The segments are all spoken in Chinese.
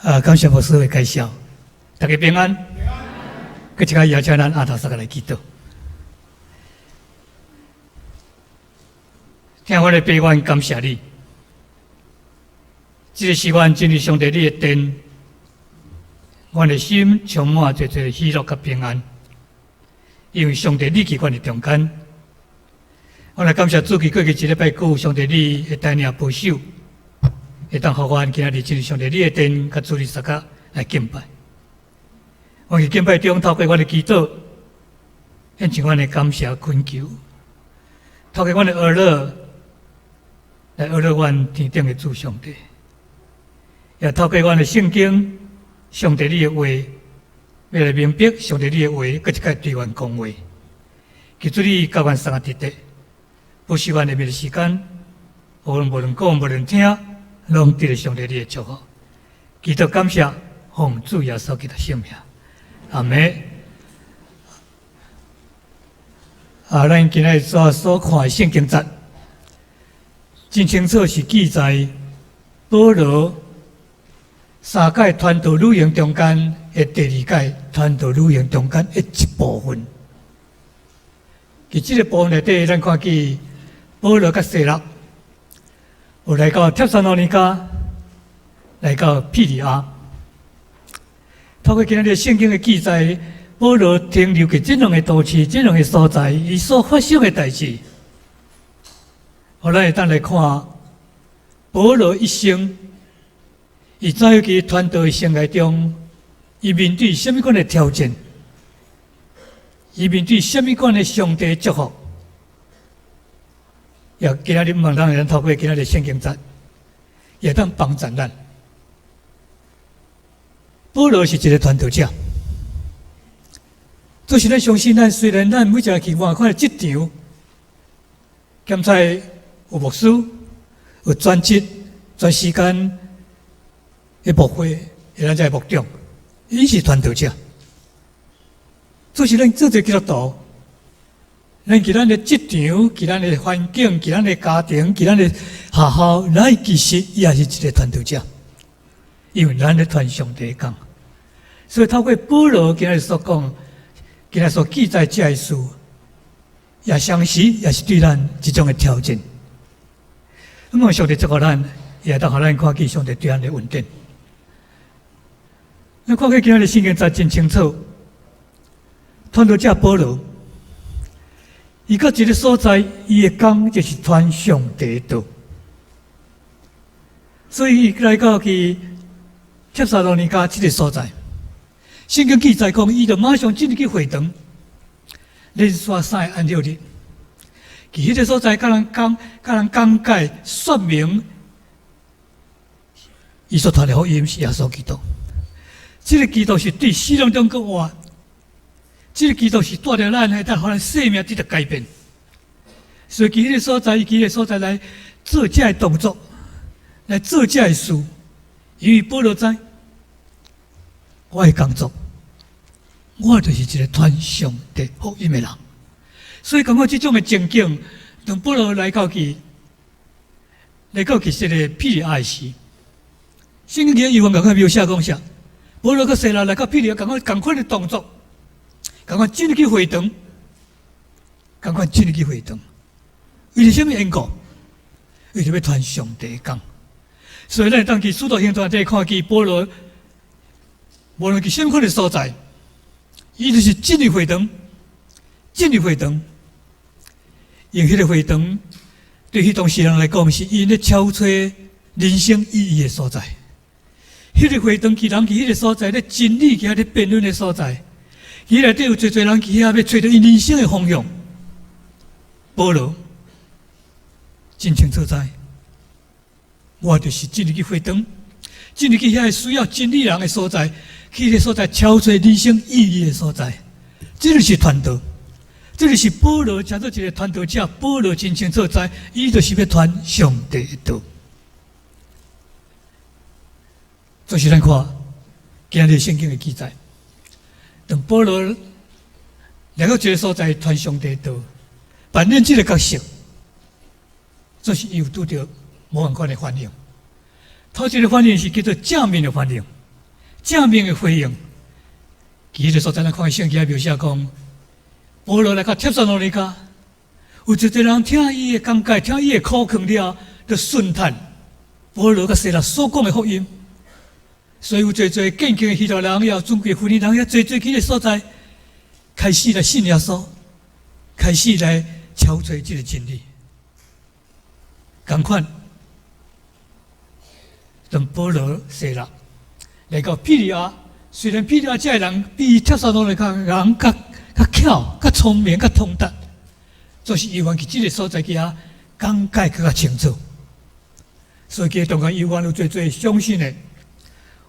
感谢牧师的介绍，大家平安。搁一个邀请咱阿头三个来祈祷。听我的悲愿，感谢你。这个时间进入上帝你的殿，我的心充满最最喜乐和平安，因为上帝你伫我的中间。我来感谢主，过去一礼拜久，上帝你会带领保守。会当互阮今仔日进入上帝你的殿，甲主日三甲来敬拜。我伫敬拜中透过我的祈祷，献上阮的感谢恳求，透过阮的耳乐来耳乐阮天顶的主上帝，也透过阮的圣经，上帝你的话，要来明白上帝你的话，搁一届对阮讲话。求主你教阮三个直直，不是阮的每个时间，无论讲无论听。拢得了上帝你的祝福，祈祷感谢，奉主耶稣基督圣名，阿门。咱今日所看的圣经节，真清楚是记载保罗三届传道旅程中间的第二届传道旅程中间的一部分。伫这个部分内底，咱看见保罗甲西拉。有来到帖撒罗尼迦，来到庇里亚。透过今日的圣经的记载，保罗停留在这两个都市、这两个所在，伊所发生的代志。后来咱来看保罗一生，伊怎样在传道的生涯中，伊面对什么款的挑战？伊面对什么款的上帝祝福？也今仔日望咱透过今仔日圣经节，也当帮助咱。保罗是一个传道者，就是咱相信咱虽然咱每一个去外看的职场，兼在有牧师、有专职、专时间的牧会，也咱在牧长，伊是传道者。就是咱做一个基督徒。咱伫咱的职场，伫咱的环境，伫咱的家庭，伫咱的学校，咱其实也是一个传道者，因为咱咧传上帝讲。所以透过保罗今日所讲，今日所记载这些事，也相时也是对咱一种的挑战。那么上帝祝福咱，也当互咱看见上帝对咱的恩典。咱看见今日的圣经节真清楚，传道者保罗。伊到一个所在，伊的工就是传上帝道，所以伊来到去帖撒罗尼迦这个所在，圣经记载讲，伊就马上进入去会堂，连续3个安息日，伫迄个所在，甲人讲解说明，伊所传的福音是耶稣基督，这个基督是对死人中个活。这个基督是带着咱来，互咱生命得到改变。所以，伫迄个所在，伊迄个所在来做这个动作，来做这个事。因为保罗知，我的工作，我就是一个传上帝福音的人。所以，感觉这种的情景，当保罗来到去这个庇里亚时，圣经有共款描写讲啥？保罗甲西拉来到庇里亚，共款的动作。赶快进入去会堂，赶快进入去会堂。为了什么缘故？为了要传上帝讲。所以咱当去使徒行传这看见保罗，无论去什么款的所在，伊就是进入会堂，用迄个会堂，对迄当时人来讲，是因咧敲吹人生意义的所在。迄个会堂，其人去迄个所在咧真理，其咧辩论的所在。伊内底有侪人去遐要找到因人生的方向。保罗真清楚知，我就是进入去会堂，进入去遐需要真理人的所在，去迄个所在敲出人生意义的所在。这就是传道，这就是保罗叫做一个传道者。保罗真清楚知，伊就是要传上帝的道。就是咱看今日圣经的记载。当保罗来到一个所在传上帝道，扮演这个角色，就是伊有拄到无同款的反应。头一个反应是叫做正面的反应，正面的回应。其实所在咱看圣经描写讲，保罗来到帖撒罗尼迦，有一个人听伊的讲解，听伊的苦劝了，就顺叹保罗甲西拉所讲的福音。所以有侪侪敬虔的希腊人，也有尊贵的妇女人，也侪侪去个所在，开始来信耶稣，开始来敲找这个真理。同款，当保罗西拉来到庇哩亚。虽然庇哩亚这个人比帖撒罗尼迦人较巧、较聪明、较通达，就是约翰去这个所在去啊讲解更较清楚。所以佢同个约翰有最相信的，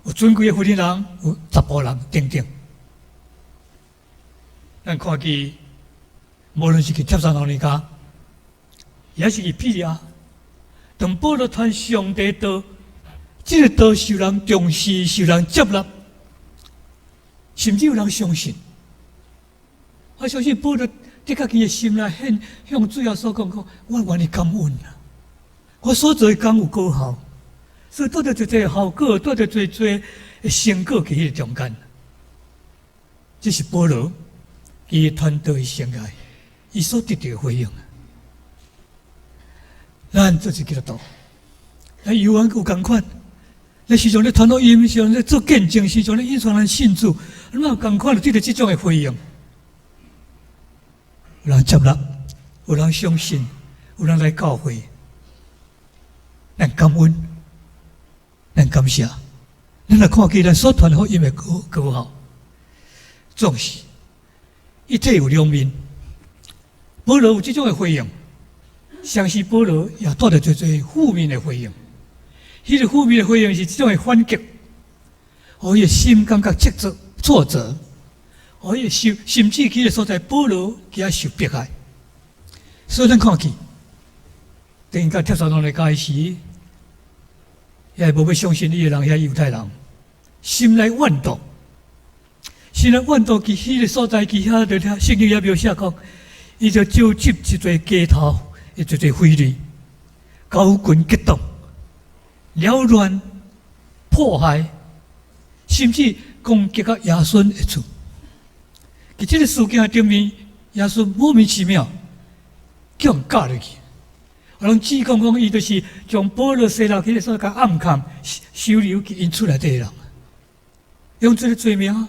有尊贵的妇女人，有查甫人等等。咱看见，无论是去帖撒罗尼迦，也是去庇哩亚，当保罗传上帝道，这个道受人重视、受人接纳。甚至有人相信，我相信保罗的确伊的心内向主耶稣讲：我愿意感恩啊！我所做的工有果效，所以得到一个效果，得到一个成果在迄个中间。这是保罗伊传道的生涯，伊所得到的回应。咱做一基督徒，咱犹原有同款。那时常咧传福音，时常咧做见证，时常咧引传人信主，那么共款就得到这种的回应。有人接纳，有人相信，有人来教会，咱感恩，咱感谢，咱来看见咱所传福音的果效。总是一体有两面，保罗有这种的回应，相信保罗也带着最负面的回应。迄个负面的回应是这种的反击，互伊的心感觉挫折，互伊甚至去个所在保罗佢受迫害。所以咱看见，等于到帖撒罗尼迦时，也无要相信伊的人，遐犹太人心内怨毒，心内怨毒，伫迄个所在，伫遐就圣经也描写讲，伊就召集一堆街头，一堆匪类，高群激动。扰乱、迫害，甚至攻击到耶稣的厝。伫这个事件顶面，耶稣莫名其妙叫人架入去。有人指控讲，伊就是将保罗西拉去个所甲暗藏、收留去因厝内底人，用这个罪名，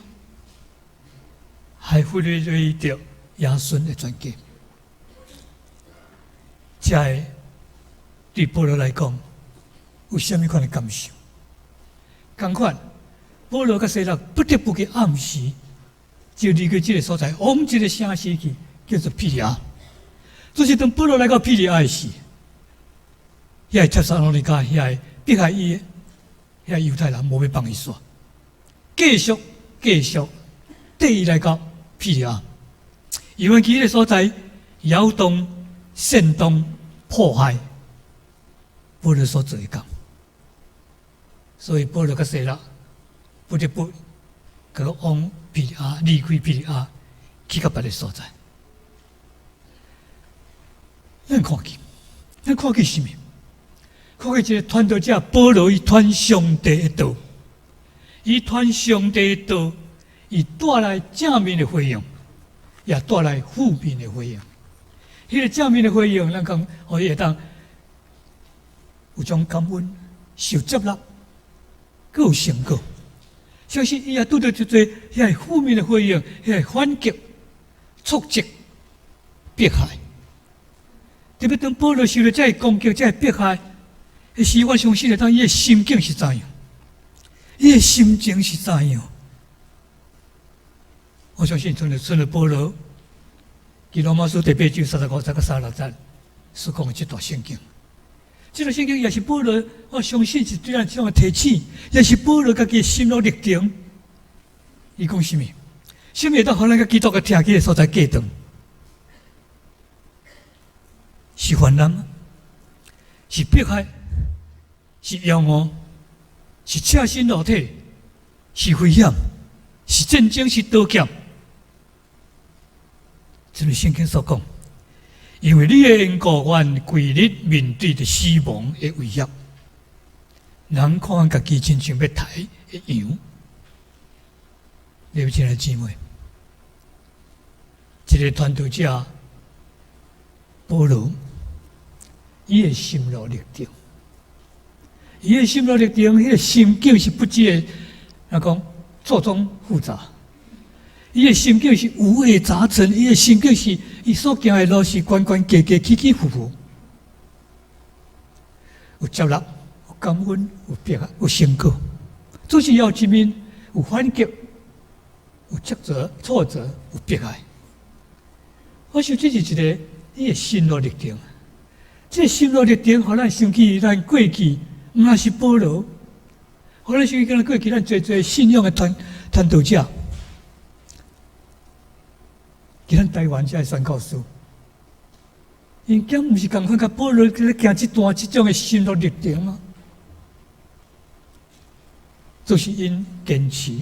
还忽略掉耶稣的全家。这个对保罗来讲，有什么款的感受？同款，保罗甲西拉不得不去暗示，就离开这个所在，往这个城市去，叫做庇哩亚。就是当保罗来到庇哩亚的时，遐个帖撒罗尼迦遐个迫害伊的遐个犹太人无要帮伊煞，继续带伊来到庇哩亚，因为迄个所在扰动、煽动、迫害保罗所做的工。所以保罗甲西拉不得不佮往庇哩亚离开庇哩亚，去到别个所在。咱看见什么？看见这个传道者保罗，伊传上帝的道，伊传上帝的道，伊带来正面的回应，也带来负面的回应。迄个正面的回应，咱讲可以会当有种感恩、受接纳。佫有成果，相信伊也拄到一侪遐负面的回应，遐反击、挫折、迫害。特别当保罗受到这攻击、这迫害，迄时我相信当伊的心境是怎样，伊的心情是怎样。我相信从了保罗，伫罗马书第8章35节到36节所讲的这段圣经。这个圣经也是保罗，我相信是对咱这种提醒，也是保罗家己心路历程。伊讲什么？什么会当互咱个基督个听起的所在过长？是患难吗？是迫害？是妖魔？是赤身裸体？是危险？是战争？是刀剑？这个圣经所讲。因为你的缘故，愿规日面对着死亡的威胁，人看家己亲像要刣的羊，刘亲的姊妹，一个传道者保罗，伊的心路历程，伊的心路历程，迄个心境是不知的，讲错综复杂。伊的心境是五味杂陈，伊的心境是伊所行的路是关关过过起起伏伏，有接纳，有感恩，有迫害，有成果。做事要一面有反击，有挫折、挫折，有迫害。我想这是一个伊的心路历程。这个心路历程，互咱想起咱过去，毋那是保罗，互咱想起咱过去咱做信仰的传道者。给咱台湾这宣教士，因囝毋是共款，甲保罗去行这段这种的心路历程吗？就是因坚持，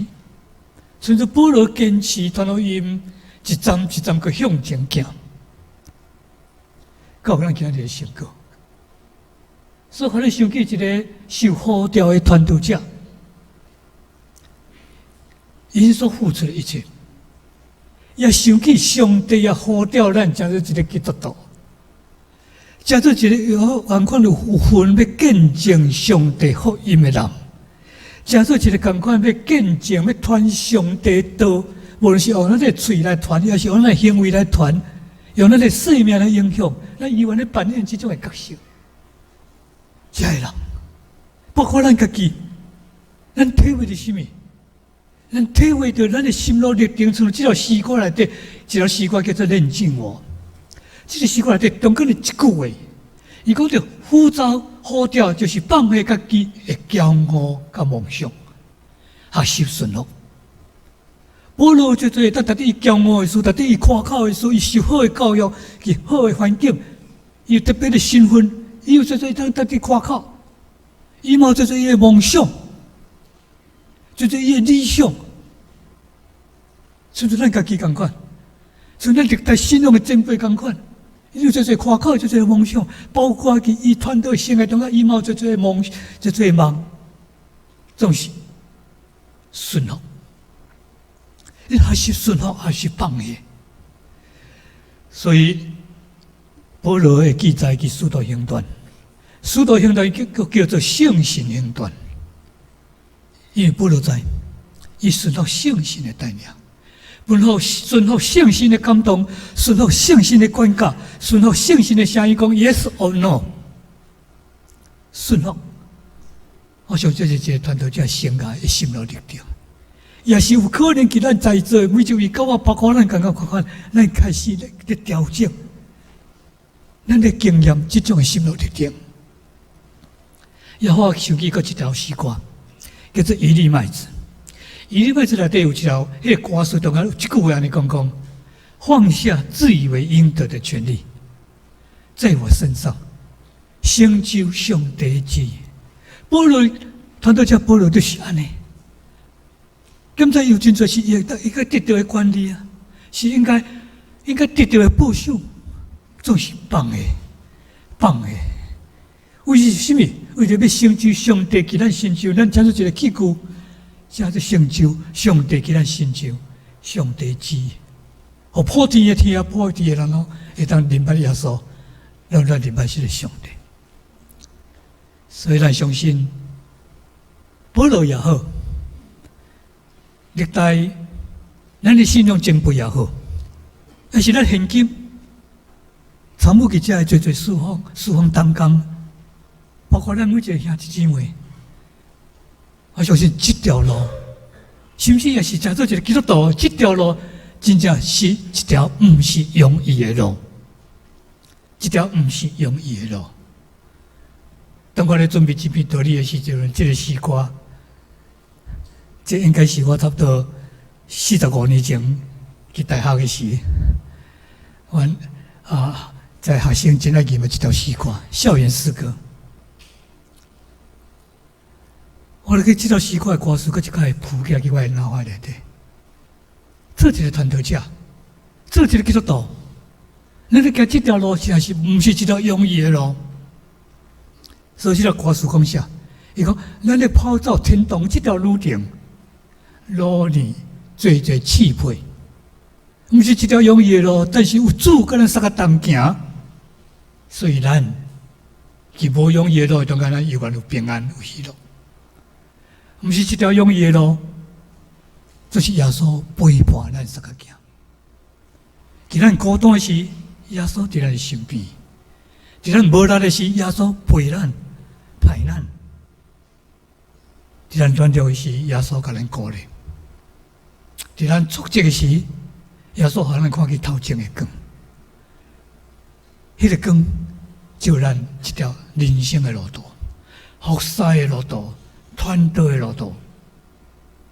随着保罗坚持，传到因一站一站去向前行，到咱今日的成果。所以，互咱想起一个受呼召的传道者，因所付出的一切。也想起上帝也呼召咱，成做一个基督徒，成做一个有共款有份要见证上帝福音的人，成做一个共款要见证、要传上帝道，无论是用咱的嘴来传，也是用咱的行为来传，用咱的生命来影响，咱依然咧扮演这种的角色。这个人，包括咱家己，咱体会着什么？咱体会到咱的心路历程，从这条诗歌内底，一条诗歌叫做认证我。这个诗歌内底中间的一句话，伊讲着呼召呼召，就是放下家己的骄傲甲梦想，学习顺服。保罗就做当特地伊骄傲的事，特地伊夸口的事，伊受好的教育，伊好的环境，伊有特别的身份，伊有做当特地夸口，伊嘛做伊的梦想。就是伊的理想，像咱家己共款，像咱历代信仰的前辈共款，伊就做夸口，做梦想，包括伊传道生涯中啊，伊嘛做梦，做梦，总是顺服。你还是顺服，还是放下？所以保罗的记载是使徒行传，使徒行传叫做圣神行传。因为保罗知，伊顺服圣神的带领，顺服圣神的感动，顺服圣神的管教，顺服圣神的声音讲 yes or no， 顺服。我想这是一个传道者生涯的心路历程，也是有可能给咱在座每一位，跟我包括咱刚刚看，咱开始咧调整，咱咧经验这种的心路历程。也我想起过一条诗歌。叫做一粒麦子，一粒麦子内底有一条，迄个歌词中间有一句话安尼讲：放下自以为应得的权利，在我身上成就上帝旨意。保罗传道者保罗就是安尼，今在有真侪是应该得到的管理啊，是应该得到的报酬，总是放的。为是什么？为着要成就上帝给咱成就，咱讲出一个器具，叫做成就上帝给咱成就上帝旨意。互破天的天啊，破地的人哦，会当明白耶稣，让咱明白是个上帝。所以咱相信，保罗也好，历代咱的信仰前辈也好，还是咱现今参与记者的做侍奉担当。包括咱每一个兄弟姊妹，我相信这条路，甚至也是叫做一个基督徒，这条路真正是一条不是容易的路，这条不是容易的路。当我咧准备这篇道理的时阵，这个诗歌，这应该是我差不多45年前去大学的时，我在学生真爱念的一条诗歌，校园诗歌。我咧这条诗歌的歌词，佮一摆浮起来伫我的脑海内底。做一个传道者，做一个基督徒，咱咧行这条路，实在是毋是一条容易的路。所以这条歌词讲啥？伊讲，咱咧跑走天堂这条路程，路年做刺配，毋是一条容易的路，但是有主跟咱三个同行，所以咱伫无容易的路中间，咱永远有平安有喜乐。毋是一条容易的路，就是耶稣陪伴咱三个行。伫咱孤单时，耶稣伫咱身边；伫咱无力的时，耶稣陪咱、派咱；伫咱软弱的时，耶稣甲咱鼓励；伫咱挫折的时，耶稣互咱看见头前的光。迄个光，就咱一条人生的路途、服侍的路途、传道的路途，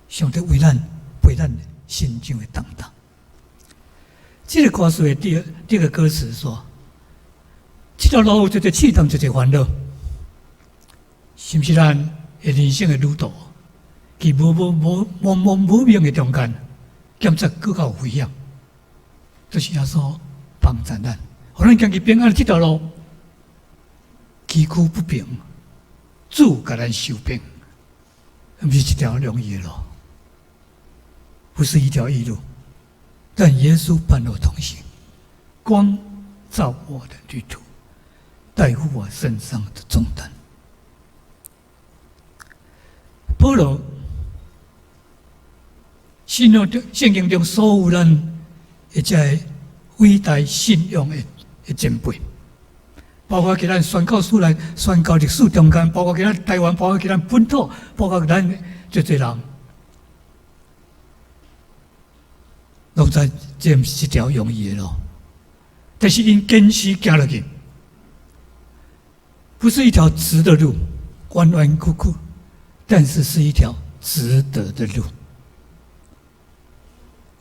上帝为咱陪咱心上的担当。这个歌词的第二个歌词说：“这条路有一个刺痛，一个烦恼，是不是咱的人生的路途？伫无明的中间，检测更较有危险。就是耶稣帮助咱，互咱行去平安的这条路，崎岖不平，主甲咱修平，不是一条容易的路，不是一条易路。”但耶稣伴我同行，光照我的旅途，带负我身上的重担。保罗，圣经中所有人一个伟大信仰的前辈，包括给咱宣教书来宣教历史中间，包括给咱台湾，包括给咱本土，包括咱最人。拢知这毋是一条容易的路，但是因坚持行落去，不是一条直的路，弯弯曲曲，但是是一条值得的路。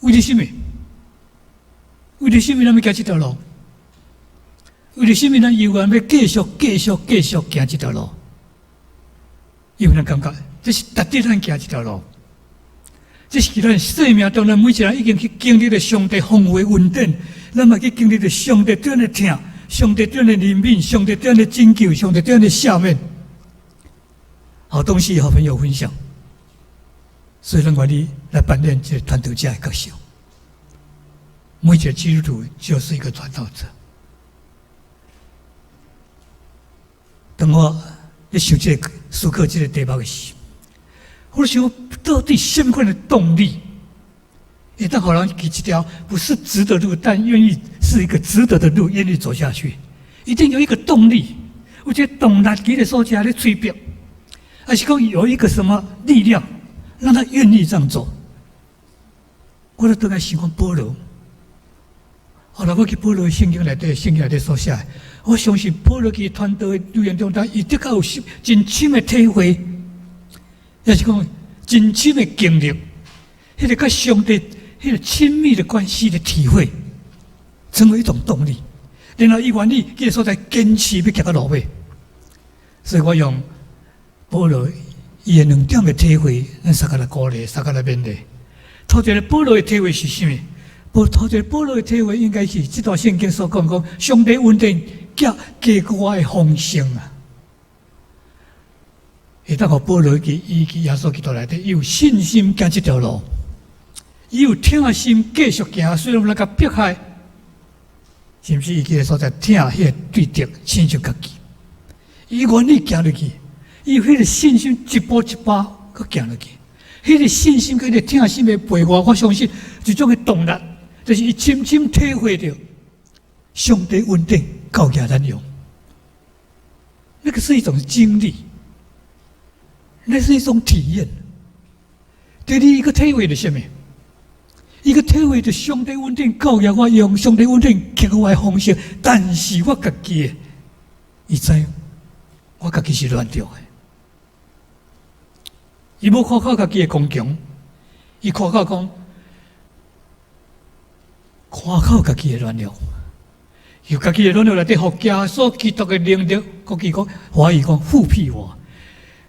为了什么？为了什么咱要行这条路？为了什么咱永远要继续行这条路？因为咱感觉这是值得咱行这条路。这是咱生命中，咱每一个人已经去经历了上帝丰富的恩典，咱嘛去经历了上帝对咱的疼，上帝对咱的怜悯，上帝对咱的拯救，上帝对咱的赦免，好东西和朋友分享。所以，咱愿意来扮演这传道者的角色。每一个基督徒就是一个传道者。当我咧想这个思考这个题目的时，我想到底什么款的动力，会当互人去一条不是值得的路，但愿意是一个值得的路，愿意走下去，一定有一个动力。我觉得动力佢的所在咧催逼，还是讲有一个什么力量让他愿意这样做。我都在想讲保罗，后来我去保罗圣经内底所写，我相信保罗去传道的路程中，他一定有真深的体会。也是讲真深的经历，迄个跟上帝迄个亲密的关系的体会，成为一种动力。然后伊愿意迄个所在坚持要行到落尾。所以我用保罗伊的2点的体会，咱三个来鼓励，三个来勉励。头一个保罗的体会是什么？头一个保罗的体会应该是这段圣经所讲上帝恩典加我的丰盛啊。会当互保罗伊去耶稣基督内底，伊有信心行这条路，伊有疼心继续行，虽然咱甲迫害，是不是？伊去个所在疼迄个对敌，亲像家己，伊愿意行落去，伊有迄个信心一步一步搁行落去，迄个信心跟迄个疼心的陪伴，我相信一种的动力，就是伊深深体会到上帝恩典教给咱用，那个是一种经历。那是一种体验。第二一个体会是什么？一个体会是上帝恩典教育我用，上帝恩典给我的方式，但是我家己的，伊知我家己是软弱的。伊无靠家己的刚强，伊靠家己的软弱，由家己的软弱内底，互耶稣基督的能力，国语讲华语讲复辟我。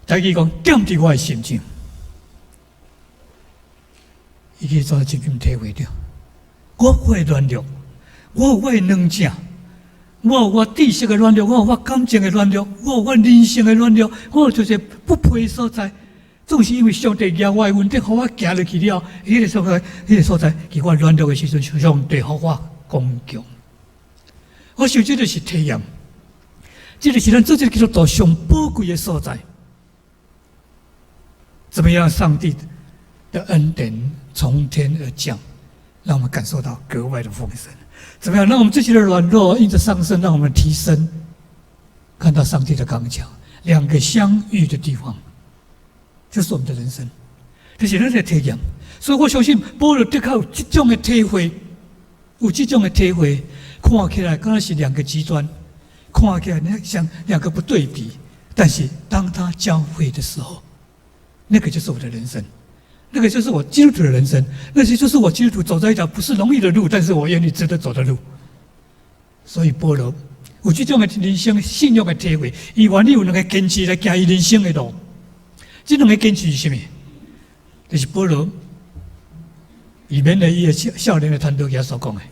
台语讲点伫我的心境，伊去做真正体会着。我的软弱，我有我的软弱，我有我知识的软弱，我有我感情的软弱，我有我人生的软弱，我有就是不配的所在。总是因为上帝额外恩典，互我行落去了，迄个所在，伫我软弱的时阵，上帝互我刚强。我想这就是体验，这就是咱做这个基督徒上宝贵的所在。怎么样，上帝的恩典从天而降，让我们感受到格外的丰盛？怎么样，让我们自己的软弱因着上升，让我们提升，看到上帝的刚强，两个相遇的地方，就是我们的人生，这是咱的体验。所以我相信，保罗的确有这种的体会，有这种的体会，看起来刚才是两个极端，看起来像两个不对比，但是当他交汇的时候，那个就是我的人生，那个就是我基督徒的人生，那些就是我基督徒走在一条不是容易的路，但是我愿意值得走的路。所以保罗有这种的人生信仰的体会，伊愿意有两个坚持来行伊人生的路。这两个坚持是什么？就是保罗以免的伊个少年的传道家所讲的，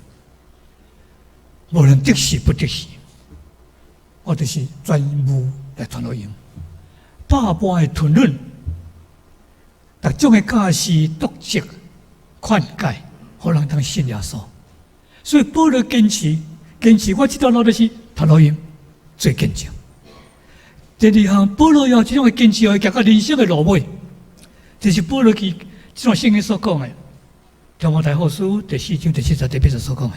无论得时不得时，我就是专务来传福音，百般的吞忍。逐种的教示、督责、劝诫，互人通信耶稣。所以保罗坚持，我这条路就是传福音最坚强。第二项，保罗要这种的坚持，要行到人生的路尾，就是保罗去这种圣经所讲的，《提摩太后书》第4章第70、第80所讲的。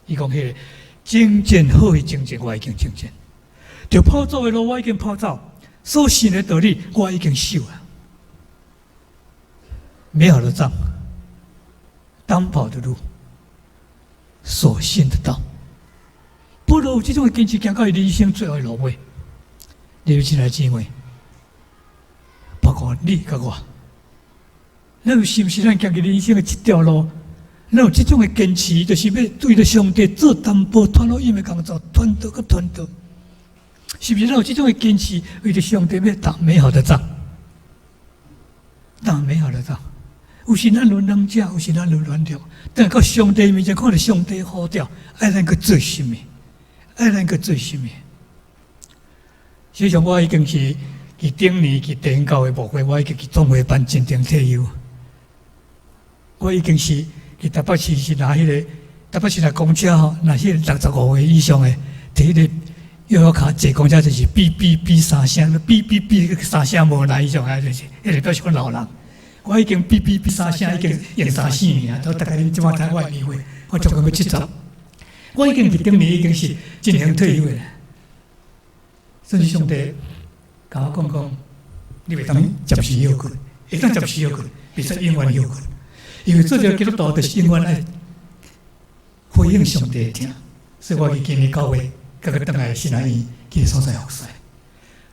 伊讲迄个征战好的征战，我已经征战；就跑走的路，我已经跑走；所信的道理，我已经守了。美好的仗，当跑的路，所信的道。保罗有这种的坚持，行到人生最后的路尾。你有亲爱姊妹，包括你甲我，咱有是不是咱行去人生的这条路？咱有这种的坚持，就是要对着上帝做淡薄传福音的工作，传道个传道。是不是咱有这种的坚持，为着上帝要打美好的仗？打美好的仗。有时咱有软弱，有时咱有软弱，但到上帝面前看到上帝呼召，爱咱个做什么？爱咱个做什么？实际上，我已经去顶年去第一教会牧会，我已经去总会办真正退休。我已经是去台北市是拿迄个台北市的公车吼，拿迄个65岁以上的，摕迄个摇摇卡坐公车就是哔哔哔三声，哔哔哔三声无来以上啊，就是迄个表示我老人。我已经哔哔哔三声，已经用3-4年啊，都大概即马台湾议会，我总共要70。我已经伫顶年已经是进行退休了。甚至上帝甲我讲，你袂当暂时休困，会当暂时休困，别说永远休困，因为做一个基督徒就是永远爱回应上帝的听。所以我去今年9月，甲佢倒来新南院去所在服侍。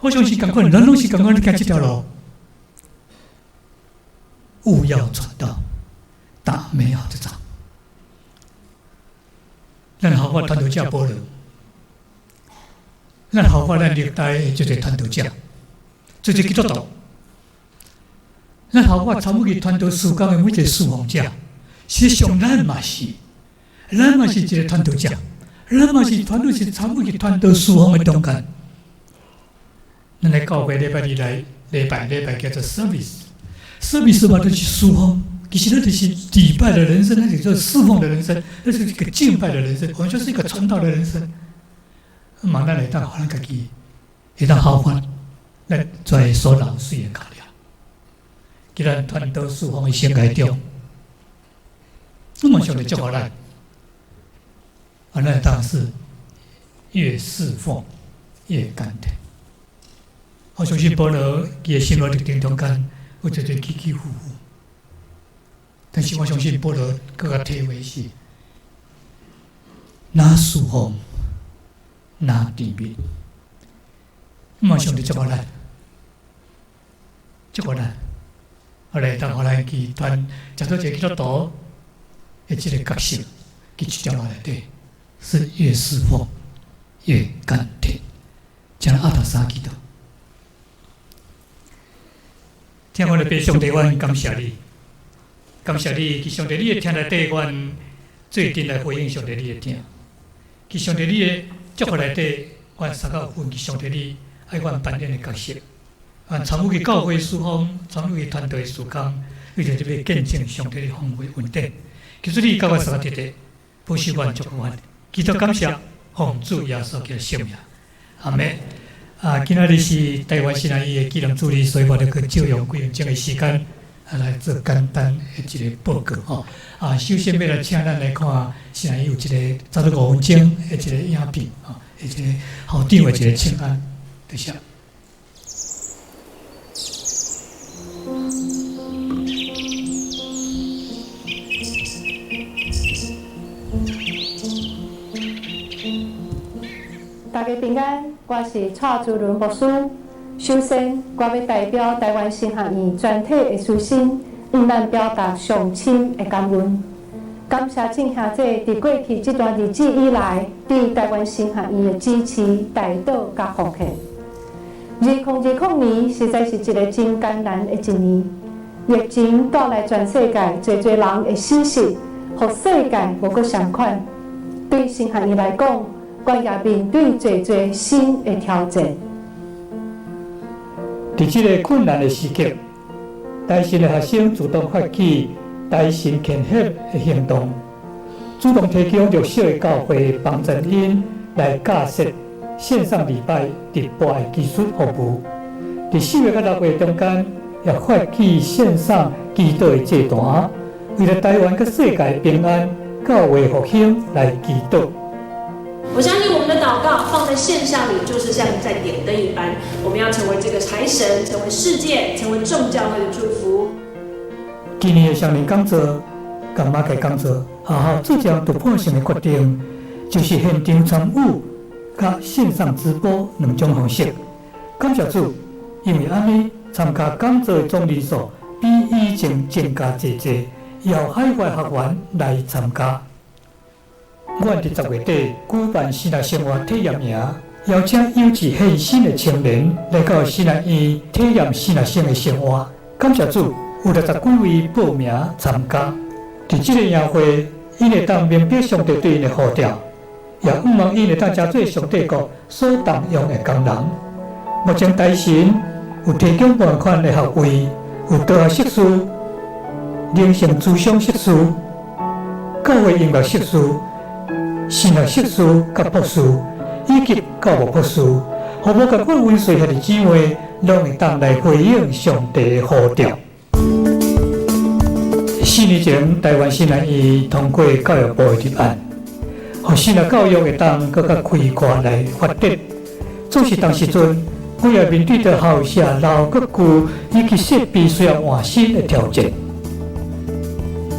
我相信共款，咱拢是共款行这条路。务要传道，打美好的仗。咱效法传道者保罗，咱效法咱历代的这个传道者，这个基督徒，咱效法参与去传道事工的每一个侍奉者。实际上，咱嘛是一个传道者，咱嘛是传道是参与去传道事奉的中间。咱来教会礼拜日礼拜叫做 service。service 嘛，就是侍奉，其实那就是礼拜的人生，那就是侍奉的人生，那是一个敬拜的人生，完全是一个传道的人生。嘛，咱来当互咱家己，会当效法，咱在所老师的考量，既然传道侍奉的生涯中，我们上帝祝福咱，咱当是越侍奉越甘甜。我相信保罗伊的生活历程中间。有一个起起伏伏，但是我相信保罗更加体会是，哪侍奉，哪甜蜜。我上帝祝福咱，后来当后来去传，找到一个基督徒的这个角色，去去将来对，是越侍奉越甘甜，将阿达萨基督。听我的爸上帝，阮感谢你，去上帝你的听内底，阮最近来回应上帝你的听，去上帝你的祝福内底，阮三个分去上帝你爱阮扮演的角色，参与教会事奉，参与团队事工，为着要见证上帝的丰富恩典。求主你教我三个弟弟，保守愿祝福愿，祈祷感谢，奉主耶稣基督圣名，阿门。今仔日是台湾新南医的纪念主日，所以我哋去借用几分钟的时间来做简单的一个报告吼。首先要来请咱来看新南医有一个差不多5分钟的一个影片吼，一个校长的一个请安，多谢。大家平安，我是蔡主任牧师。首先，我要代表台湾神学院全体的师生，向咱表达上深的感恩。感谢正兄姐伫过去这段日子以来，对台湾神学院的支持、带导甲奉献。2020年实在是一个真艰难的一年，疫情带来全世界侪人的死失，互世界无搁相款。对神学院来讲，我也面对侪新的挑战。在这个困难的时刻，台神的学生主动发起台神献血的行动，主动提供弱小的教会帮助因来架设线上礼拜直播的技术服务。在4月到6月中间，也发起线上祈祷的祭坛，为了台湾和世界平安、教会复兴来祈祷。我相信我们的祷告放在线上里，就是像在点灯一般。我们要成为这个财神，成为世界，成为众教会的祝福。今年的上年讲座、甲马偕讲座，好好做项突破性的决定，就是现场参与甲线上直播2种方式。感谢主，因为安尼参加讲座的总人数比以前增加济，由海外学员来参加。阮伫10月底举办新南生活体验营，邀请有志献身的青年来到新南院体验新南生的生活。感谢主，有60几位报名参加。伫这个营会，因会当明白上帝对因的呼召，也盼望因会当加做上帝国所动用的工人。目前台神有提供拨款的学位，有大学硕士、灵性咨商硕士、教会音乐硕士、神学硕士甲博士，以及教牧博士，互无共款温水遐的姊妹，拢会当来回应上帝的呼召。4年前，台湾新南院通过教育部的立案，互新南教育会当更加开阔来发展。总是当时阵，我也面对着校舍老革旧以及设备需要换新的挑战。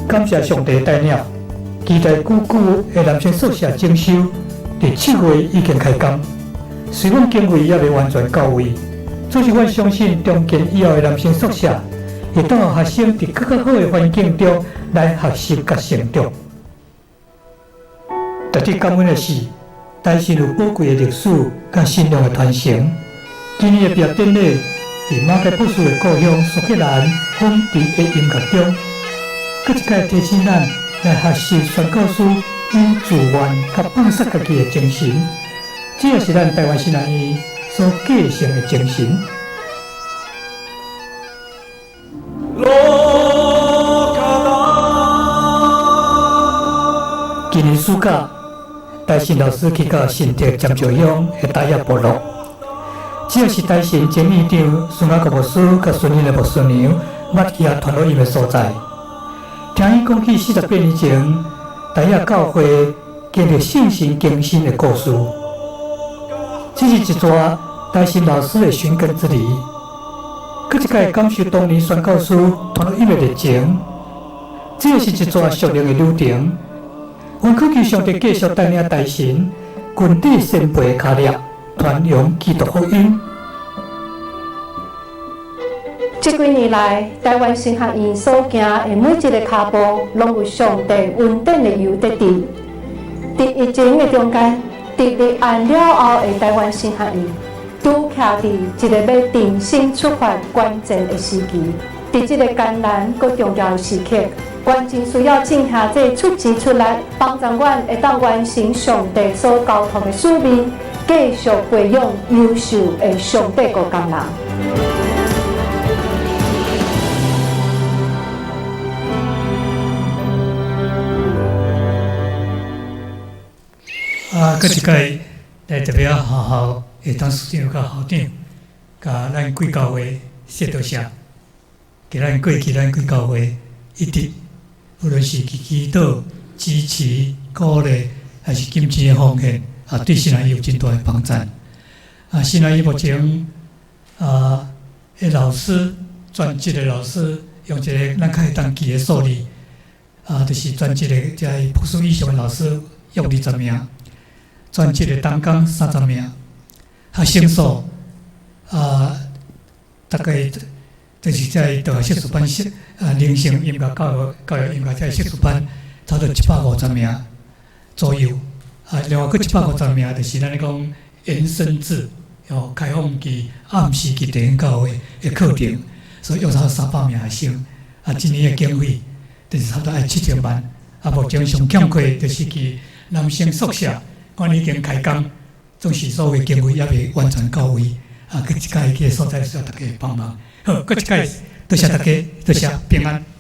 感谢上帝带领。期待久的男生宿舍整修，伫7月已经开工。虽阮经费也未完全到位，总是阮相信重建以后的男生宿舍，会当让学生伫更较好的环境中来学习甲成长。值得感恩的是，台神有宝贵的历史甲信仰的传承。今年的毕业典礼，伫马偕博士的故乡苏格兰风笛的音乐中，搁一届提醒咱。来学习宣教师以自愿甲放弃家己的精神，这也是咱台湾新南院所继承的精神。今年暑假，台神老师去到新竹尖石乡的大叶部落，这也是台神前院长孙雅国牧师甲孙英的牧师娘捌去团落因的所在。听伊讲起48年前，台亚教会经历圣神更新的故事。这是一段台神老师的寻根之旅，搁一届感受当年宣教师团落因的热情。这也是一段属灵的旅程。阮恳求上帝继续带领台神群体先辈的脚力，传扬基督福音。这几年来，台湾神学院所行的每一个脚步，拢有上帝恩典的油在滴。在疫情的中间，伫立案了后的台湾神学院，拄徛伫一个要重新出发关键的时期。在这个艰难佮重要的时刻，关键需要正兄弟出钱出力，帮助阮会当完成上帝所交托的使命，继续培养优秀的上帝国工人。搁一届来特别好好会当市长甲校长，甲咱贵教会谢多谢，给咱过去咱贵教会一直无论是祈祷、支持、鼓励，还是金钱的奉献，对新来有真大的帮助。新来目前的老师，专职的老师，用一个咱较会当记的数字，就是专职的在普数以上的老师约20名，专职的当工30名，升数大概就是在学术班灵性音乐教育音乐在学术班，差不多150名左右。另外佫150名，就是咱咧讲延伸制。开放期、暗时期地方教会的课程，所以约差300名学生。今年的经费就是差不多要7000万。目前上欠缺就是去男生宿舍，我已经开工，总是所有经费也未完全到位。佫一届去所在需要大家帮忙。好，佫一届多谢大家，多谢平安。